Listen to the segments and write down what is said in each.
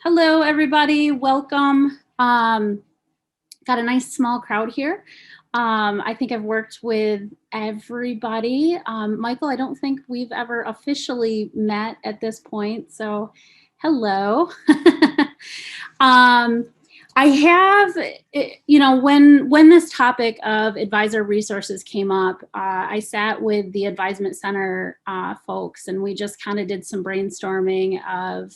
Hello, everybody. Welcome. Got a nice small crowd here. I think I've worked with everybody. Michael, I don't think we've ever officially met at this point. So hello. I have, when this topic of advisor resources came up, I sat with the Advisement Center folks, and we just kind of did some brainstorming of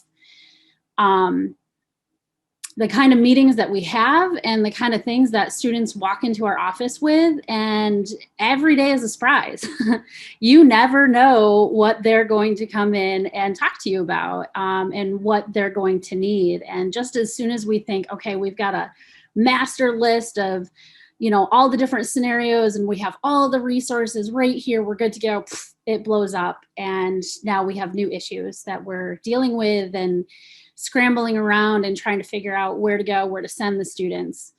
the kind of meetings that we have and the kind of things that students walk into our office with, and every day is a surprise. You never know what they're going to come in and talk to you about, and what they're going to need. And just as soon as we think, okay, we've got a master list of, all the different scenarios and we have all the resources right here, we're good to go, it blows up. And now we have new issues that we're dealing with and scrambling around and trying to figure out where to go, where to send the students.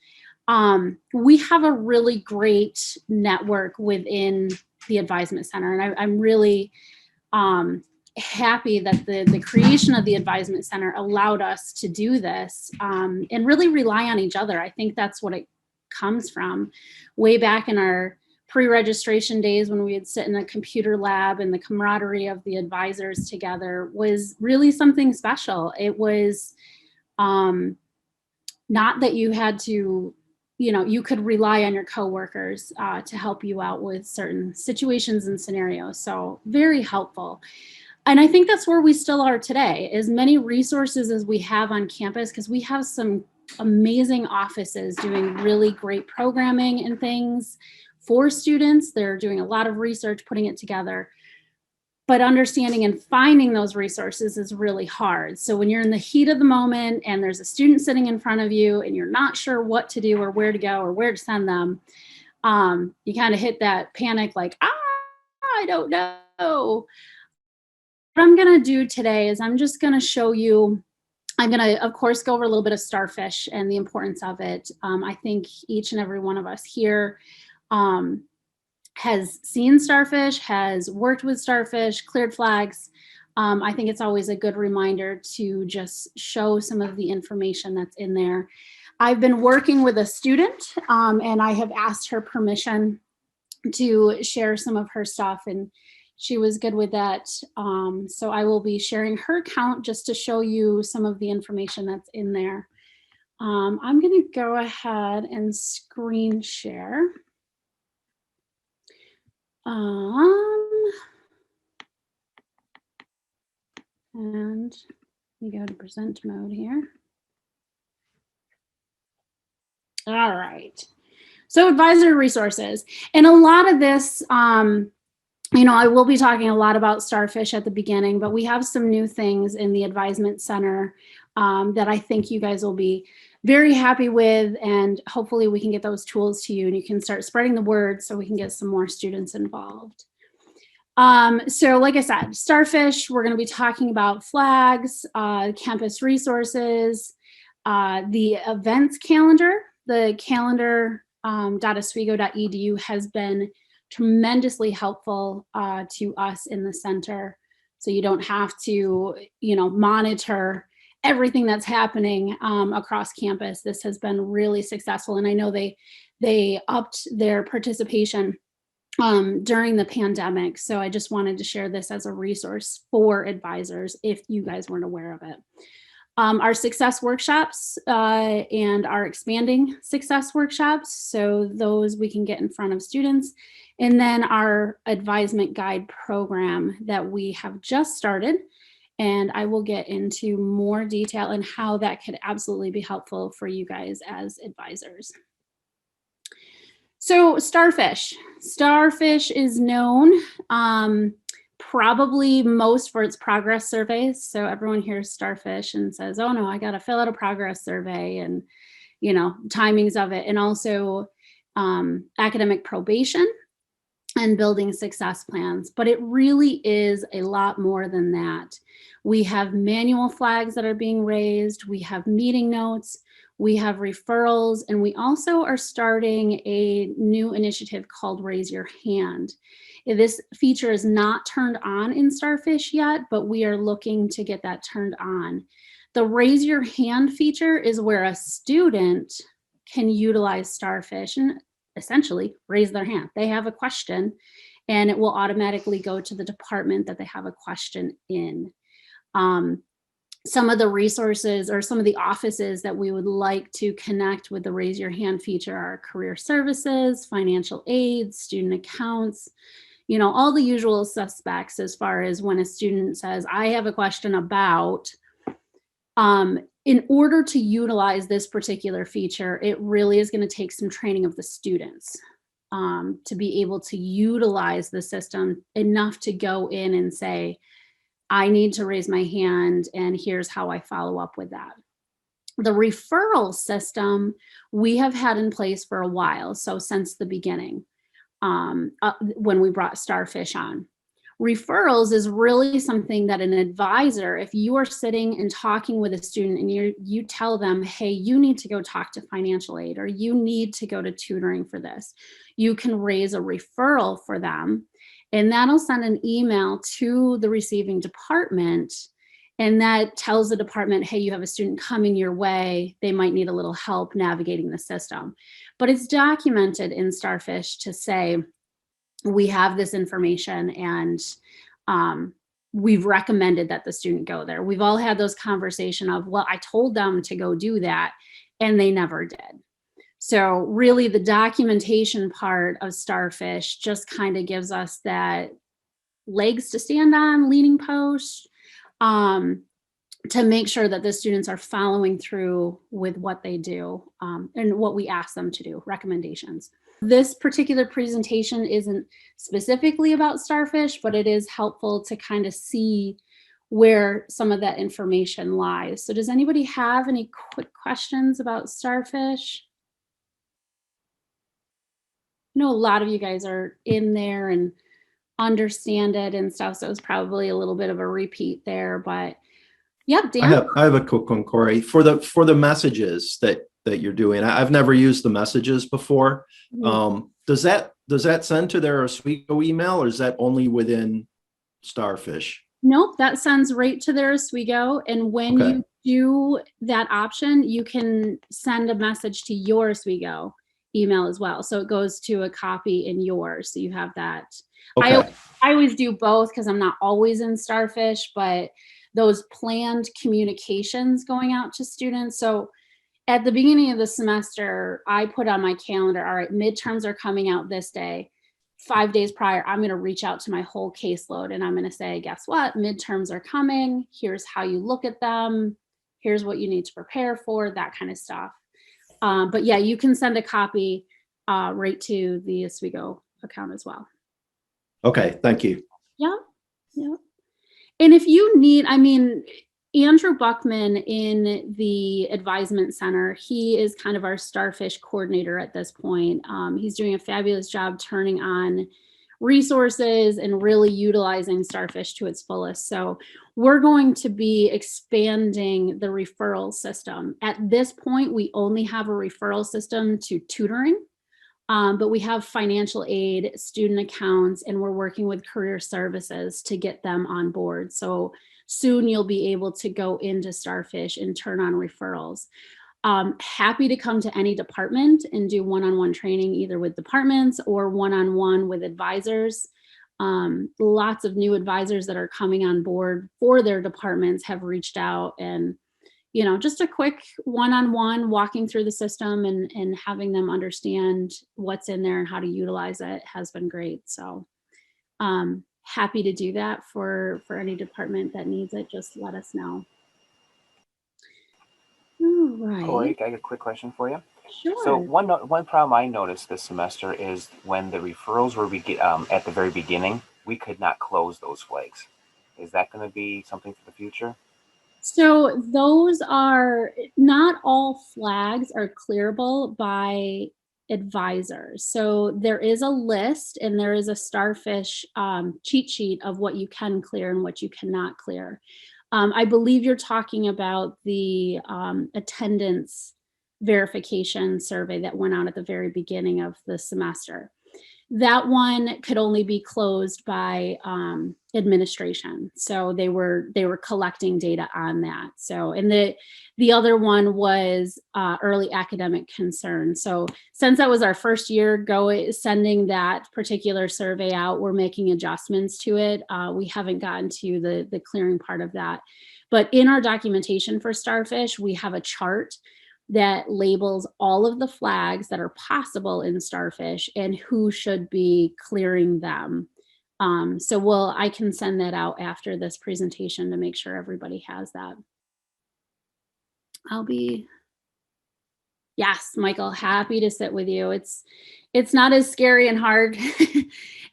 We have a really great network within the Advisement Center, and I'm really happy that the creation of the Advisement Center allowed us to do this, and really rely on each other. I think that's what it comes from. Way back in our pre-registration days, when we would sit in a computer lab, and the camaraderie of the advisors together was really something special. It was not that you had to, you could rely on your coworkers to help you out with certain situations and scenarios. So very helpful. And I think that's where we still are today. As many resources as we have on campus, because we have some amazing offices doing really great programming and things for students. They're doing a lot of research, putting it together, but understanding and finding those resources is really hard. So when you're in the heat of the moment and there's a student sitting in front of you and you're not sure what to do or where to go or where to send them, you kind of hit that panic like, I don't know. What I'm gonna do today is I'm just gonna show you, I'm going to, of course, go over a little bit of Starfish and the importance of it. I think each and every one of us here has seen Starfish, has worked with Starfish, cleared flags. I think it's always a good reminder to just show some of the information that's in there. I've been working with a student, and I have asked her permission to share some of her stuff, and she was good with that. So I will be sharing her account just to show you some of the information that's in there. I'm going to go ahead and screen share. And we go to present mode here. All right. So advisory resources. And a lot of this, I will be talking a lot about Starfish at the beginning, but we have some new things in the Advisement Center that I think you guys will be very happy with, and hopefully we can get those tools to you and you can start spreading the word so we can get some more students involved. So like I said, Starfish, we're going to be talking about flags, campus resources, the events calendar. The calendar.oswego.edu has been tremendously helpful to us in the center. So you don't have to, monitor everything that's happening across campus. This has been really successful. And I know they upped their participation during the pandemic. So I just wanted to share this as a resource for advisors if you guys weren't aware of it. Our success workshops and our expanding success workshops. So those we can get in front of students. And then our advisement guide program that we have just started. And I will get into more detail and how that could absolutely be helpful for you guys as advisors. So Starfish. Starfish is known probably most for its progress surveys. So everyone hears Starfish and says, oh no, I got to fill out a progress survey, and, timings of it, and also academic probation and building success plans. But it really is a lot more than that. We have manual flags that are being raised. We have meeting notes. We have referrals, and we also are starting a new initiative called Raise Your Hand. This feature is not turned on in Starfish yet, but we are looking to get that turned on. The raise your hand feature is where a student can utilize Starfish and essentially raise their hand. They have a question and it will automatically go to the department that they have a question in. Some of the resources or some of the offices that we would like to connect with the raise your hand feature are career services, financial aid, student accounts, you know, all the usual suspects as far as when a student says, I have a question about, in order to utilize this particular feature, it really is going to take some training of the students to be able to utilize the system enough to go in and say, I need to raise my hand and here's how I follow up with that. The referral system we have had in place for a while, so since the beginning, when we brought Starfish on. Referrals is really something that an advisor, if you are sitting and talking with a student and you tell them, hey, you need to go talk to financial aid or you need to go to tutoring for this, you can raise a referral for them. And that'll send an email to the receiving department. And that tells the department, hey, you have a student coming your way. They might need a little help navigating the system. But it's documented in Starfish to say, we have this information and we've recommended that the student go there. We've all had those conversations of, well, I told them to go do that and they never did. So really the documentation part of Starfish just kind of gives us that legs to stand on, leaning post, to make sure that the students are following through with what they do and what we ask them to do, recommendations. This particular presentation isn't specifically about Starfish, but it is helpful to kind of see where some of that information lies. So does anybody have any quick questions about Starfish? I know a lot of you guys are in there and understand it and stuff, so it's probably a little bit of a repeat there, but yep, Dan. I have a quick one, Corey. For the messages that you're doing, I've never used the messages before. Mm-hmm. Does that send to their Oswego email, or is that only within Starfish? Nope, that sends right to their Oswego. And when you do that option, you can send a message to your Oswego email as well. So it goes to a copy in yours. So you have that. Okay. I always do both because I'm not always in Starfish, but those planned communications going out to students. So at the beginning of the semester, I put on my calendar, all right, midterms are coming out this day. 5 days prior, I'm going to reach out to my whole caseload and I'm going to say, guess what? Midterms are coming. Here's how you look at them. Here's what you need to prepare for, that kind of stuff. But yeah, you can send a copy right to the Oswego account as well. Okay, thank you. Yeah, yeah. And if you need, I mean, Andrew Buckman in the advisement center, he is kind of our Starfish coordinator at this point. He's doing a fabulous job turning on resources and really utilizing Starfish to its fullest. So we're going to be expanding the referral system. At this point, we only have a referral system to tutoring. But we have financial aid, student accounts, and we're working with career services to get them on board. So soon you'll be able to go into Starfish and turn on referrals. Happy to come to any department and do one-on-one training, either with departments or one-on-one with advisors. Lots of new advisors that are coming on board for their departments have reached out, and you know, just a quick one-on-one walking through the system and having them understand what's in there and how to utilize it has been great. So happy to do that for any department that needs it. Just let us know. All right. Corey, I got a quick question for you. Sure. So one problem I noticed this semester is when the referrals were at the very beginning, we could not close those flags. Is that going to be something for the future? So those are, not all flags are clearable by advisors. So there is a list and there is a Starfish cheat sheet of what you can clear and what you cannot clear. I believe you're talking about the attendance verification survey that went out at the very beginning of the semester. that one could only be closed by administration. So they were collecting data on that. So, and the other one was early academic concern. So since that was our first year sending that particular survey out, we're making adjustments to it. We haven't gotten to the clearing part of that. But in our documentation for Starfish, we have a chart that labels all of the flags that are possible in Starfish and who should be clearing them. So I can send that out after this presentation to make sure everybody has that. Yes, Michael, happy to sit with you. It's not as scary and hard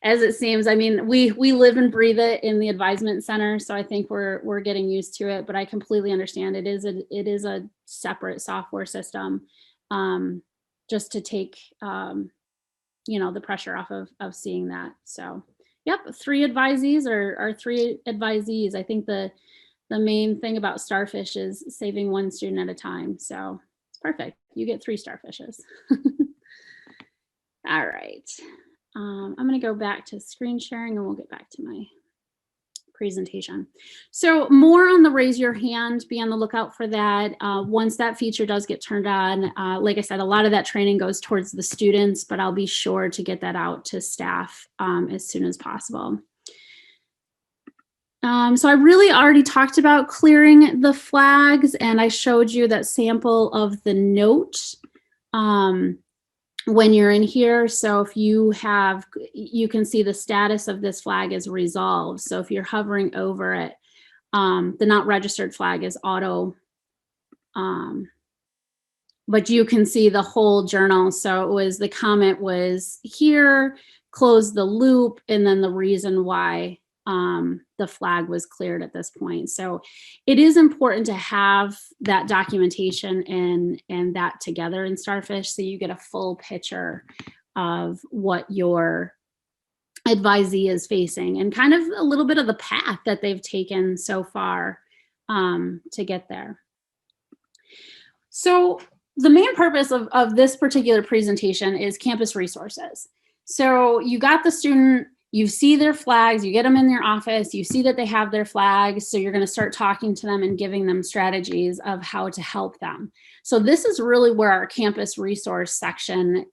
as it seems. I mean, we live and breathe it in the advisement center, so I think we're getting used to it. But I completely understand it is a separate software system, just to take the pressure off of seeing that. So, yep, 3 advisees or 3 advisees. I think the main thing about Starfish is saving 1 student at a time. So it's perfect. You get 3 Starfishes. All right. I'm going to go back to screen sharing and we'll get back to my presentation. So more on the raise your hand, be on the lookout for that. Once that feature does get turned on, like I said, a lot of that training goes towards the students, but I'll be sure to get that out to staff as soon as possible. So I really already talked about clearing the flags, and I showed you that sample of the note when you're in here. So if you can see the status of this flag is resolved. So if you're hovering over it, the not registered flag is auto, but you can see the whole journal. So the comment was here, close the loop, and then the reason why the flag was cleared at this point. So it is important to have that documentation and that together in Starfish so you get a full picture of what your advisee is facing and kind of a little bit of the path that they've taken so far to get there. So the main purpose of this particular presentation is campus resources. So you got the student, you see their flags, you get them in your office, you see that they have their flags, so you're going to start talking to them and giving them strategies of how to help them. So this is really where our campus resource section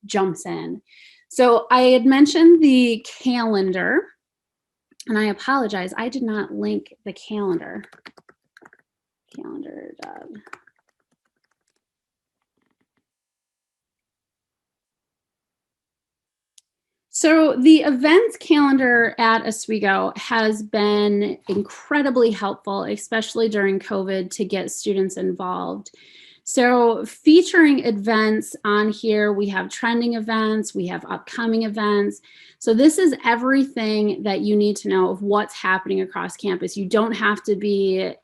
jumps in. So I had mentioned the calendar, and I apologize, I did not link the calendar. Calendar. So the events calendar at Oswego has been incredibly helpful, especially during COVID, to get students involved. So featuring events on here, we have trending events, we have upcoming events. So this is everything that you need to know of what's happening across campus. You don't have to be,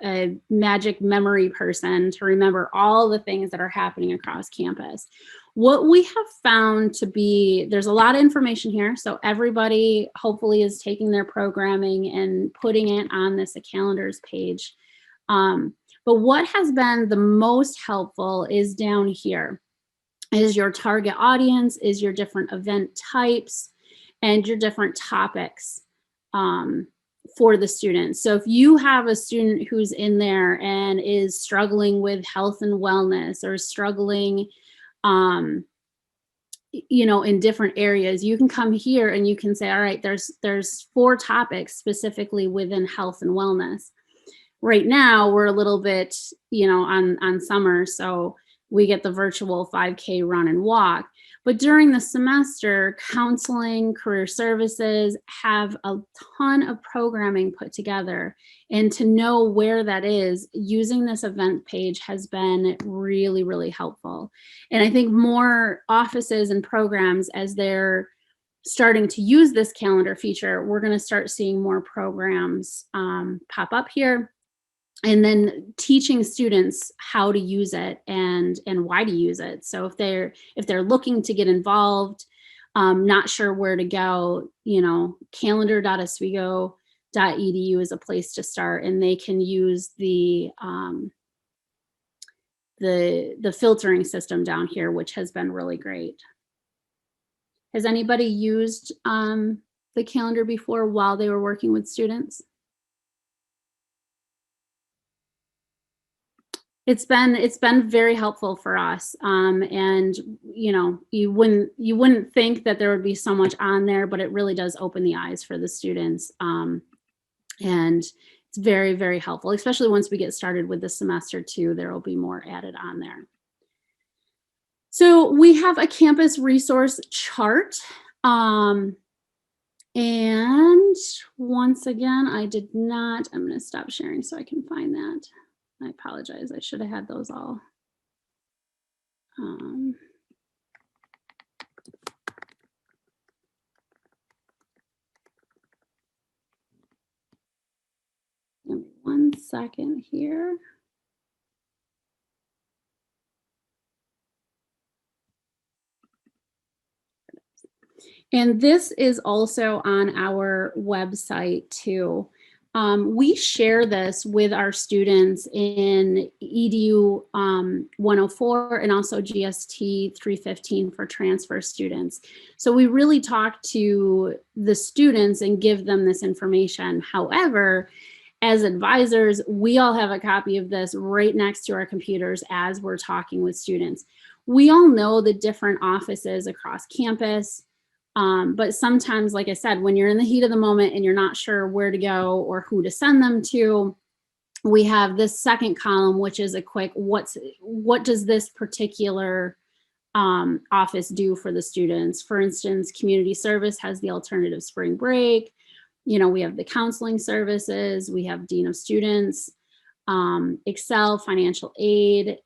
a magic memory person to remember all the things that are happening across campus. What we have found to be, there's a lot of information here. So everybody hopefully is taking their programming and putting it on this calendars page. But what has been the most helpful is down here, is your target audience, is your different event types, and your different topics for the students. So if you have a student who's in there and is struggling with health and wellness or struggling in different areas, you can come here and you can say, all right, there's 4 topics specifically within health and wellness. Right now we're a little bit, on summer, so we get the virtual 5K run and walk. But during the semester, counseling, career services have a ton of programming put together. And to know where that is, using this event page has been really, really helpful. And I think more offices and programs, as they're starting to use this calendar feature, we're going to start seeing more programs pop up here. And then teaching students how to use it and why to use it. So if they're looking to get involved, not sure where to go, calendar.oswego.edu is a place to start, and they can use the filtering system down here, which has been really great. Has anybody used the calendar before while they were working with students? It's been very helpful for us. And you wouldn't think that there would be so much on there, but it really does open the eyes for the students. And it's very, very helpful, especially once we get started with the semester too. There will be more added on there. So we have a campus resource chart. And once again, I'm going to stop sharing so I can find that. I apologize. I should have had those all. Give me 1 second here. And this is also on our website too. We share this with our students in EDU 104 and also GST 315 for transfer students. So we really talk to the students and give them this information. However, as advisors, we all have a copy of this right next to our computers as we're talking with students. We all know the different offices across campus. But sometimes, like I said, when you're in the heat of the moment and you're not sure where to go or who to send them to, we have this second column, which is a quick, what does this particular office do for the students? For instance, community service has the alternative spring break. We have the counseling services, we have dean of students, Excel, financial aid.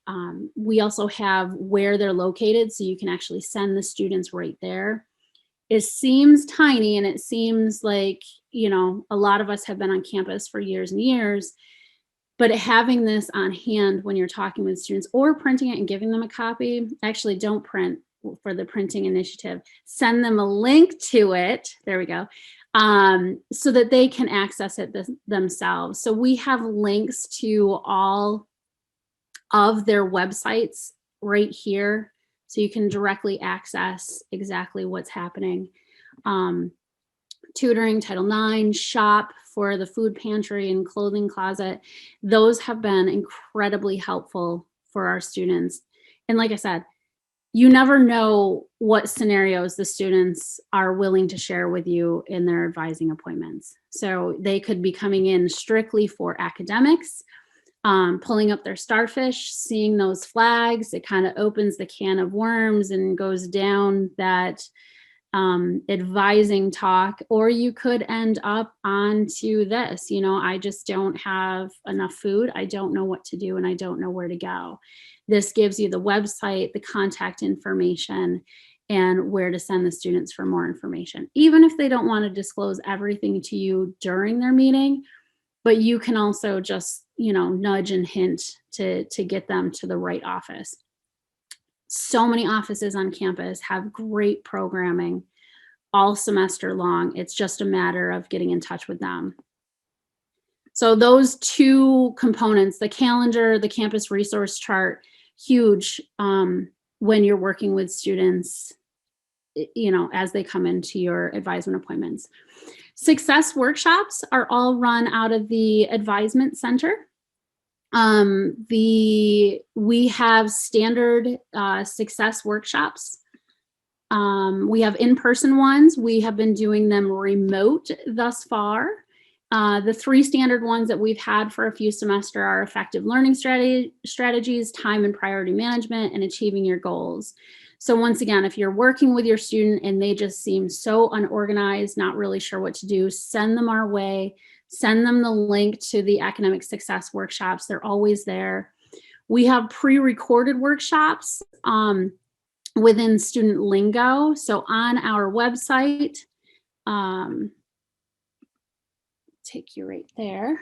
We also have where they're located, so you can actually send the students right there. It seems tiny and it seems like, a lot of us have been on campus for years and years, but having this on hand when you're talking with students or printing it and giving them a copy, actually don't print for the printing initiative, send them a link to it. There we go. So that they can access it themselves. So we have links to all of their websites right here. So you can directly access exactly what's happening. Tutoring, Title IX, shop for the food pantry and clothing closet. Those have been incredibly helpful for our students. And like I said, you never know what scenarios the students are willing to share with you in their advising appointments. So they could be coming in strictly for academics, pulling up their Starfish, seeing those flags. It kind of opens the can of worms and goes down that advising talk, or you could end up onto this, I just don't have enough food. I don't know what to do and I don't know where to go. This gives you the website, the contact information, and where to send the students for more information. Even if they don't want to disclose everything to you during their meeting, but you can also just, nudge and hint to get them to the right office. So many offices on campus have great programming all semester long. It's just a matter of getting in touch with them. So those two components, the calendar, the campus resource chart, huge when you're working with students, as they come into your advisement appointments. Success workshops are all run out of the advisement center. We have standard success workshops. We have in-person ones. We have been doing them remote thus far. The 3 standard ones that we've had for a few semesters are effective learning strategies, time and priority management, and achieving your goals. So once again, if you're working with your student and they just seem so unorganized, not really sure what to do, send them our way. Send them the link to the academic success workshops. They're always there. We have pre-recorded workshops within Student Lingo. So on our website, take you right there,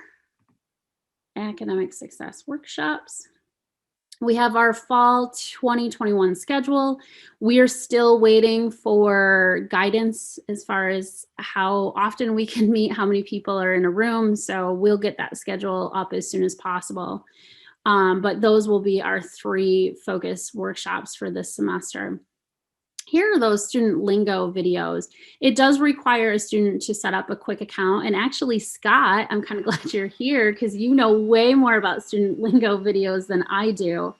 academic success workshops. We have our fall 2021 schedule. We are still waiting for guidance as far as how often we can meet, how many people are in a room. So we'll get that schedule up as soon as possible. But those will be our 3 focus workshops for this semester. here are those student lingo videos. It does require a student to set up a quick account. And actually, Scott, I'm kind of glad you're here because you know way more about student lingo videos than I do.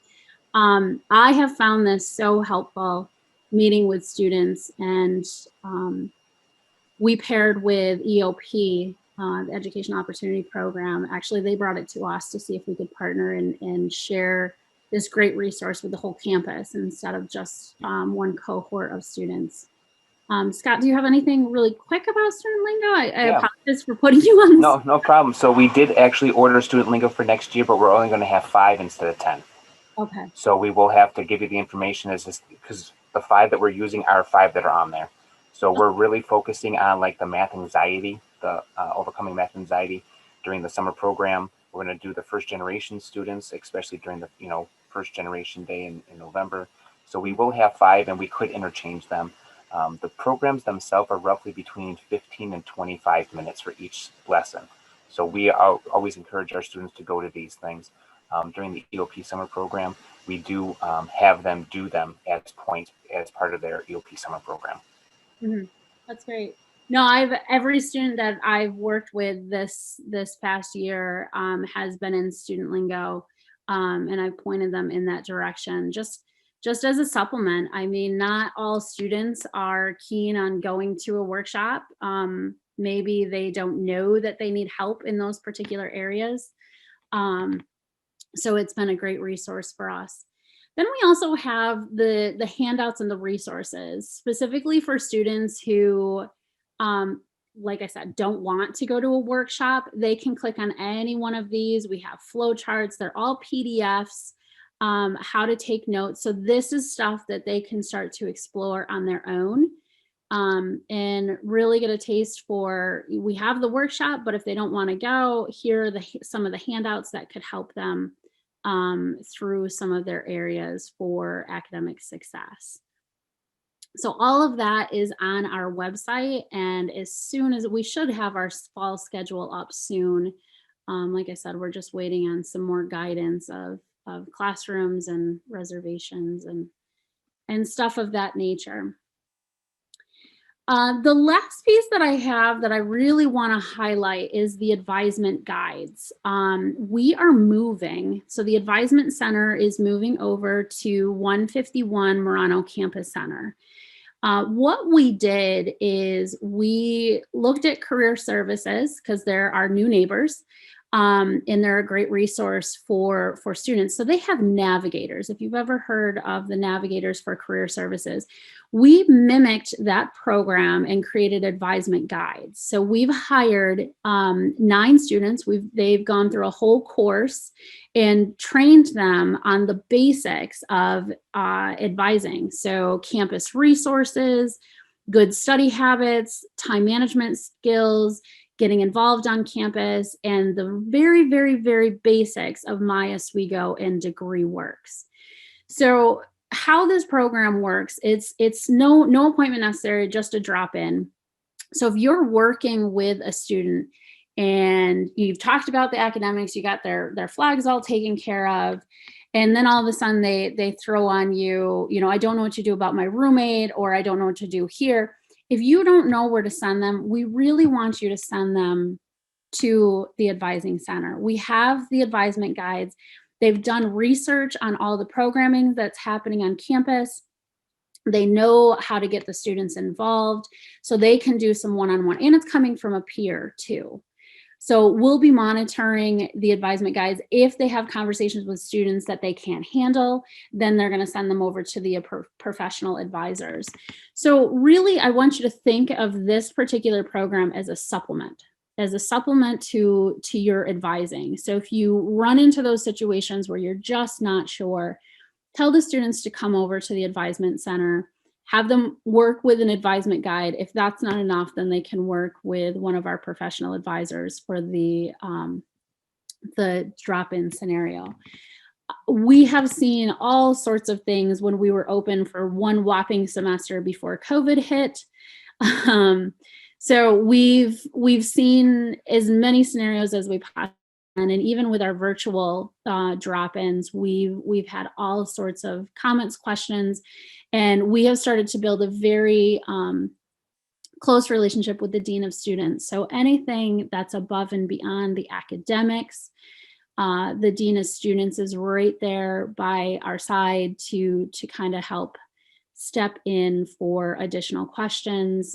I have found this so helpful meeting with students, and we paired with EOP, the Education Opportunity Program. Actually, they brought it to us to see if we could partner and share this great resource with the whole campus instead of just one cohort of students. Scott, do you have anything really quick about student lingo? I apologize for putting you on this. No problem. So we did actually order student lingo for next year, but we're only going to have 5 instead of 10. Okay. So we will have to give you the information because the 5 that we're using are 5 that are on there. So we're really focusing on like the math anxiety, the overcoming math anxiety during the summer program. We're going to do the first generation students, especially during the first generation day in November. So we will have 5, and we could interchange them. The programs themselves are roughly between 15 and 25 minutes for each lesson. So we always encourage our students to go to these things. During the EOP summer program, we do have them do them as part of their EOP summer program. Mm-hmm. That's great. No, every student that I've worked with this past year has been in student lingo, and I've pointed them in that direction. Just as a supplement. I mean, not all students are keen on going to a workshop. Maybe they don't know that they need help in those particular areas. So it's been a great resource for us. Then we also have the handouts and the resources specifically for students who, like I said, don't want to go to a workshop. They can click on any one of these. We have flowcharts. They're all PDFs, how to take notes. So this is stuff that they can start to explore on their own, and really get a taste for. We have the workshop, but if they don't want to go, here are some of the handouts that could help them through some of their areas for academic success. So all of that is on our website, and as soon as we should have our fall schedule up soon. Like I said, we're just waiting on some more guidance of classrooms and reservations and stuff of that nature. The last piece that I have that I really want to highlight is the advisement guides. We are moving. So the advisement center is moving over to 151 Marano Campus Center. What we did is we looked at career services because they're our new neighbors. And they're a great resource for students. So they have navigators. If you've ever heard of the navigators for career services, we mimicked that program and created advisement guides. So we've hired 9 students. They've gone through a whole course and trained them on the basics of advising. So campus resources, good study habits, time management skills, getting involved on campus, and the very, very, very basics of My Oswego and DegreeWorks. So how this program works, it's no appointment necessary, just a drop in. So if you're working with a student and you've talked about the academics, you got their flags all taken care of, and then all of a sudden they throw on you, I don't know what to do about my roommate, or I don't know what to do here. If you don't know where to send them, we really want you to send them to the advising center. We have the advisement guides. They've done research on all the programming that's happening on campus. They know how to get the students involved so they can do some one-on-one, and it's coming from a peer too. So we'll be monitoring the advisement guides. If they have conversations with students that they can't handle, then they're going to send them over to the professional advisors. So really, I want you to think of this particular program as a supplement to your advising. So if you run into those situations where you're just not sure, tell the students to come over to the advisement center. Have them work with an advisement guide. If that's not enough, then they can work with one of our professional advisors for the drop-in scenario. We have seen all sorts of things when we were open for one whopping semester before COVID hit. So we've seen as many scenarios as we And even with our virtual drop-ins, we've had all sorts of comments, questions, and we have started to build a very close relationship with the Dean of Students. So anything that's above and beyond the academics, the Dean of Students is right there by our side to kind of help step in for additional questions,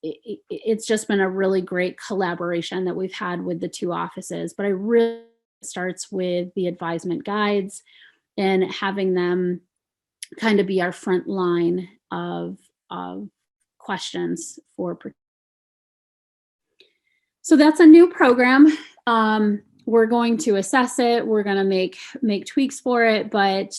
it's just been a really great collaboration that we've had with the two offices. But I really starts with the advisement guides and having them kind of be our front line of questions for. So that's a new program. We're going to assess it. We're going to make tweaks for it, but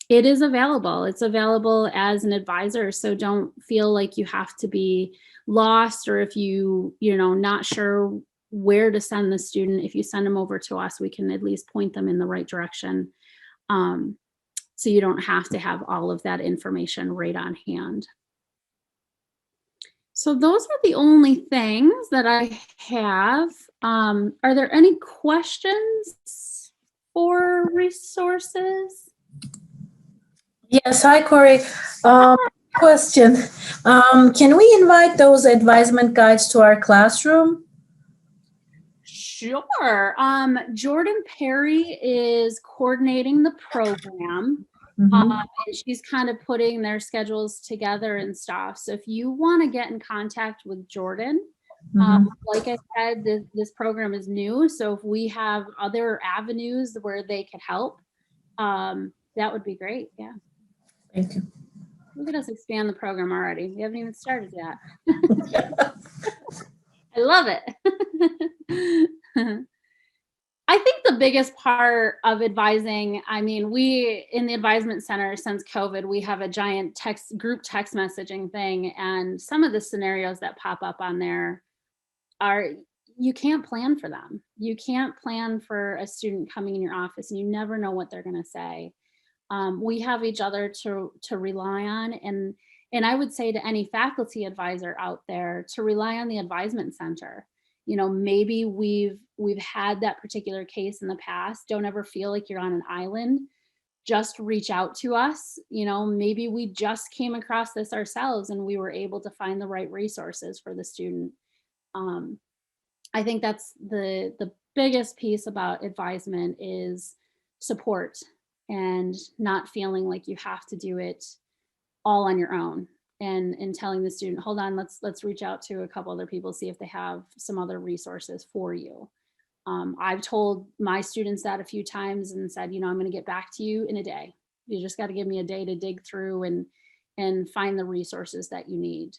it is available. It's available as an advisor. So don't feel like you have to be lost, or if you not sure where to send the student. If you send them over to us, we can at least point them in the right direction. So you don't have to have all of that information right on hand. So those are the only things that I have. Are there any questions for resources? Yes, hi Corey. Question. Can we invite those advisement guides to our classroom? Sure. Jordan Perry is coordinating the program. Mm-hmm. And she's kind of putting their schedules together and stuff. So if you want to get in contact with Jordan, like I said, this program is new. So if we have other avenues where they could help, that would be great. Yeah. Thank you. Look at us expand the program already. We haven't even started yet. I love it. I think the biggest part of advising, we in the advisement center since COVID, we have a giant group text messaging thing, and some of the scenarios that pop up on there you can't plan for them. You can't plan for a student coming in your office, and you never know what they're going to say. We have each other to rely on, and I would say to any faculty advisor out there to rely on the advisement center. Maybe we've had that particular case in the past. Don't ever feel like you're on an island. Just reach out to us. Maybe we just came across this ourselves and we were able to find the right resources for the student. I think that's the biggest piece about advisement is support and not feeling like you have to do it all on your own. And telling the student, hold on, let's reach out to a couple other people, see if they have some other resources for you. I've told my students that a few times and said, I'm going to get back to you in a day. You just got to give me a day to dig through and find the resources that you need.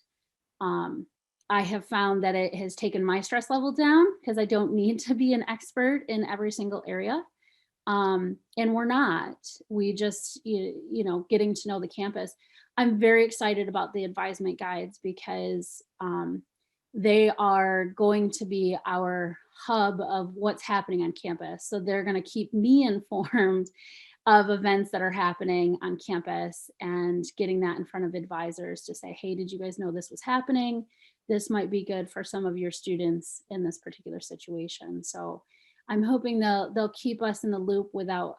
I have found that it has taken my stress level down because I don't need to be an expert in every single area. And we're not. We just, getting to know the campus. I'm very excited about the advisement guides because they are going to be our hub of what's happening on campus. So they're going to keep me informed of events that are happening on campus and getting that in front of advisors to say, hey, did you guys know this was happening? This might be good for some of your students in this particular situation. So I'm hoping they'll keep us in the loop without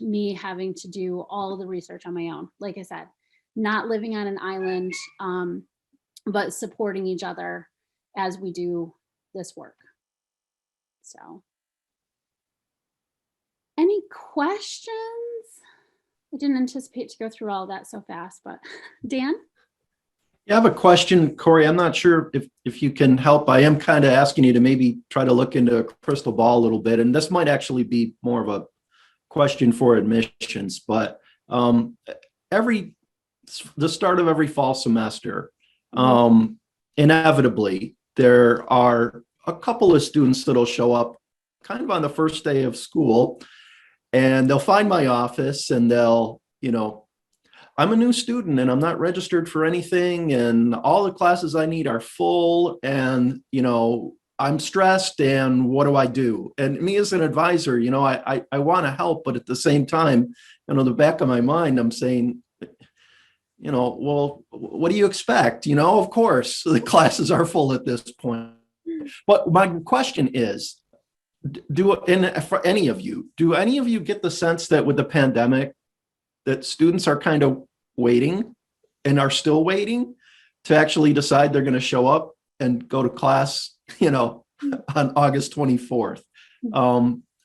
me having to do all the research on my own. Like I said, not living on an island, but supporting each other as we do this work. So, any questions? I didn't anticipate to go through all that so fast, but Dan? Yeah, I have a question, Corey. I'm not sure if you can help. I am kind of asking you to maybe try to look into a crystal ball a little bit, and this might actually be more of a question for admissions, but the start of every fall semester, inevitably, there are a couple of students that'll show up kind of on the first day of school, and they'll find my office and they'll, I'm a new student and I'm not registered for anything, and all the classes I need are full, and, I'm stressed, and what do I do? And me as an advisor, I want to help, but at the same time, the back of my mind, I'm saying, well, what do you expect? Of course, the classes are full at this point. But my question is, for any of you, do any of you get the sense that with the pandemic, that students are kind of waiting and are still waiting to actually decide they're going to show up and go to class, on August 24th?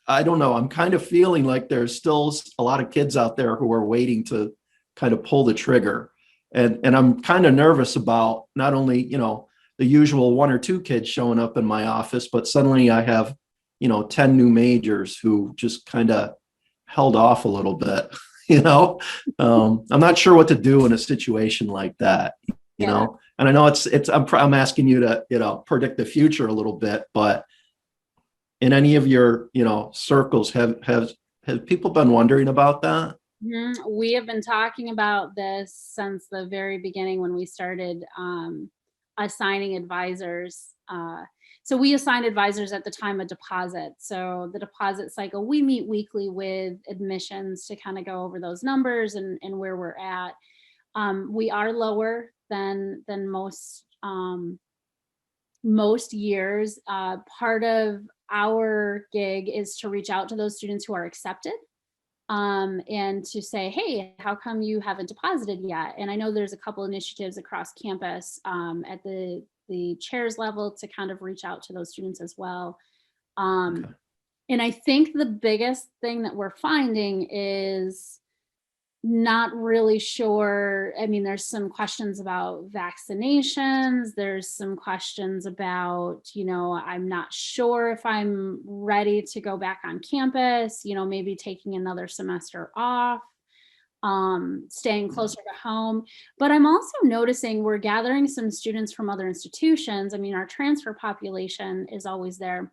I don't know. I'm kind of feeling like there's still a lot of kids out there who are waiting to kind of pull the trigger. And I'm kind of nervous about not only, the usual 1 or 2 kids showing up in my office, but suddenly I have, 10 new majors who just kind of held off a little bit, I'm not sure what to do in a situation like that, and I know I'm asking you to, predict the future a little bit, but in any of your, circles, have people been wondering about that? We have been talking about this since the very beginning when we started assigning advisors. So we assign advisors at the time of deposit. So the deposit cycle, we meet weekly with admissions to kind of go over those numbers and where we're at. We are lower than most years. Part of our gig is to reach out to those students who are accepted, and to say, hey, how come you haven't deposited yet? And I know there's a couple initiatives across campus at the chairs level to kind of reach out to those students as well. Okay. And I think the biggest thing that we're finding is not really sure. I mean, there's some questions about vaccinations. There's some questions about, I'm not sure if I'm ready to go back on campus, maybe taking another semester off, staying closer to home. But I'm also noticing we're gathering some students from other institutions. I mean, our transfer population is always there,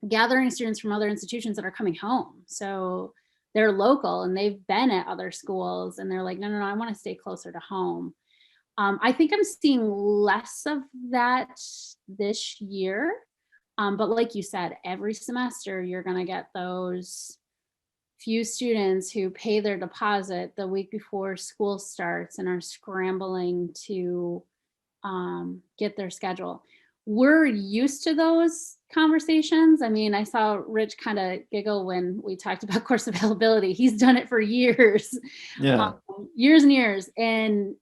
gathering students from other institutions that are coming home. So they're local and they've been at other schools and they're like, no, I want to stay closer to home. I think I'm seeing less of that this year. But like you said, every semester you're going to get those few students who pay their deposit the week before school starts and are scrambling to get their schedule. We're used to those conversations. I mean, I saw Rich kind of giggle when we talked about course availability. He's done it for years, Yeah. Years and years. And,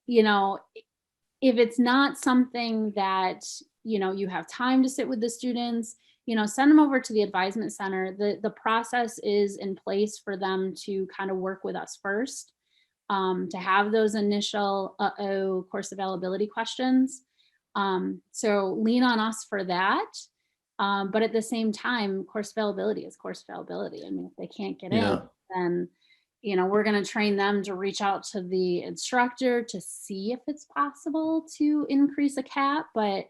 if it's not something that, you have time to sit with the students, send them over to the advisement center. The process is in place for them to kind of work with us first, to have those initial course availability questions. So lean on us for that. But at the same time, course availability is course availability. I mean, if they can't get in, then, we're going to train them to reach out to the instructor to see if it's possible to increase a cap. But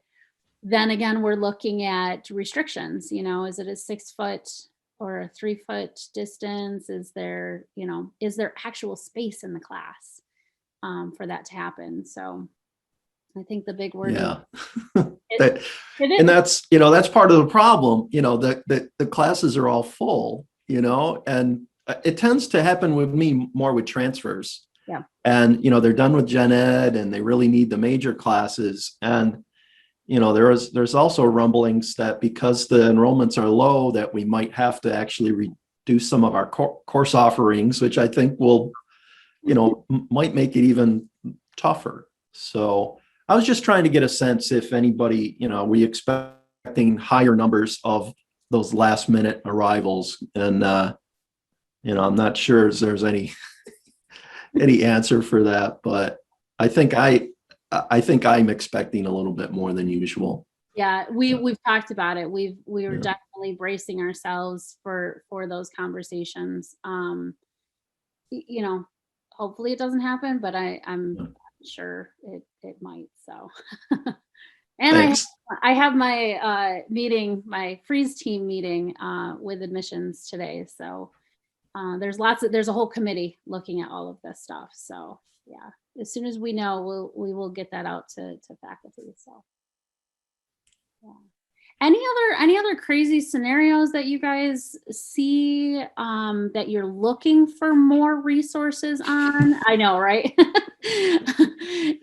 then again, we're looking at restrictions. Is it a 6 foot or a 3 foot distance? Is there actual space in the class for that to happen? So I think the big word. Yeah. And that's part of the problem, the classes are all full, and it tends to happen with me more with transfers. Yeah. And, they're done with gen ed and they really need the major classes. And, there's also rumblings that because the enrollments are low, that we might have to actually reduce some of our course offerings, which I think will, might make it even tougher. So I was just trying to get a sense if anybody, we expecting higher numbers of those last minute arrivals, and I'm not sure if there's any answer for that, but I think I'm expecting a little bit more than usual. Yeah, we've talked about it. We were definitely bracing ourselves for those conversations. Hopefully it doesn't happen, but I'm sure it might. So, and I have my my freeze team meeting with admissions today. So there's a whole committee looking at all of this stuff. So yeah, as soon as we know, we will get that out to faculty. So yeah. Any other crazy scenarios that you guys see that you're looking for more resources on? I know, right?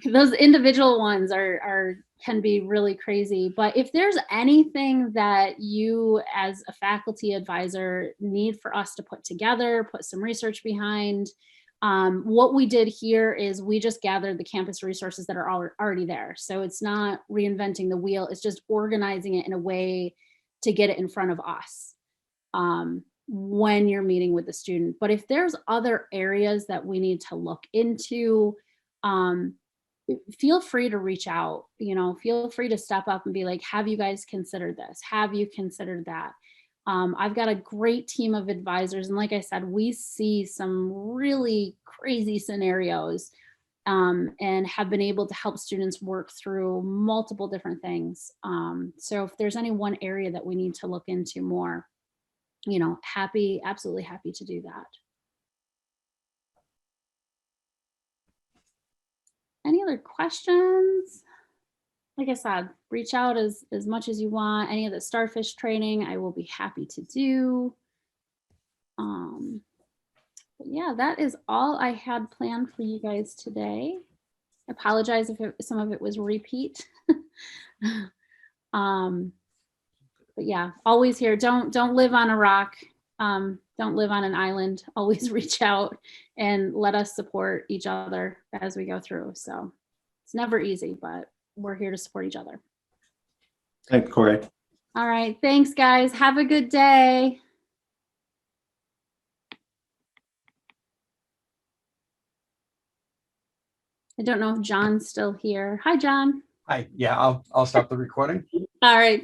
Those individual ones are can be really crazy. But if there's anything that you as a faculty advisor need for us to put together, put some research behind, what we did here is we just gathered the campus resources that are already there. So it's not reinventing the wheel, it's just organizing it in a way to get it in front of us when you're meeting with the student. But if there's other areas that we need to look into, feel free to reach out, feel free to step up and be like, have you guys considered this? Have you considered that? I've got a great team of advisors. And like I said, we see some really crazy scenarios and have been able to help students work through multiple different things. So if there's any one area that we need to look into more, absolutely happy to do that. Any other questions? Like I said, reach out as much as you want. Any of the Starfish training, I will be happy to do. But yeah, that is all I had planned for you guys today. I apologize if some of it was repeat. But yeah, always here. Don't live on a rock. Don't live on an island. Always reach out and let us support each other as we go through. So it's never easy, but we're here to support each other. Thanks, Corey. All right. Thanks, guys. Have a good day. I don't know if John's still here. Hi, John. Hi, yeah, I'll stop the recording. All right.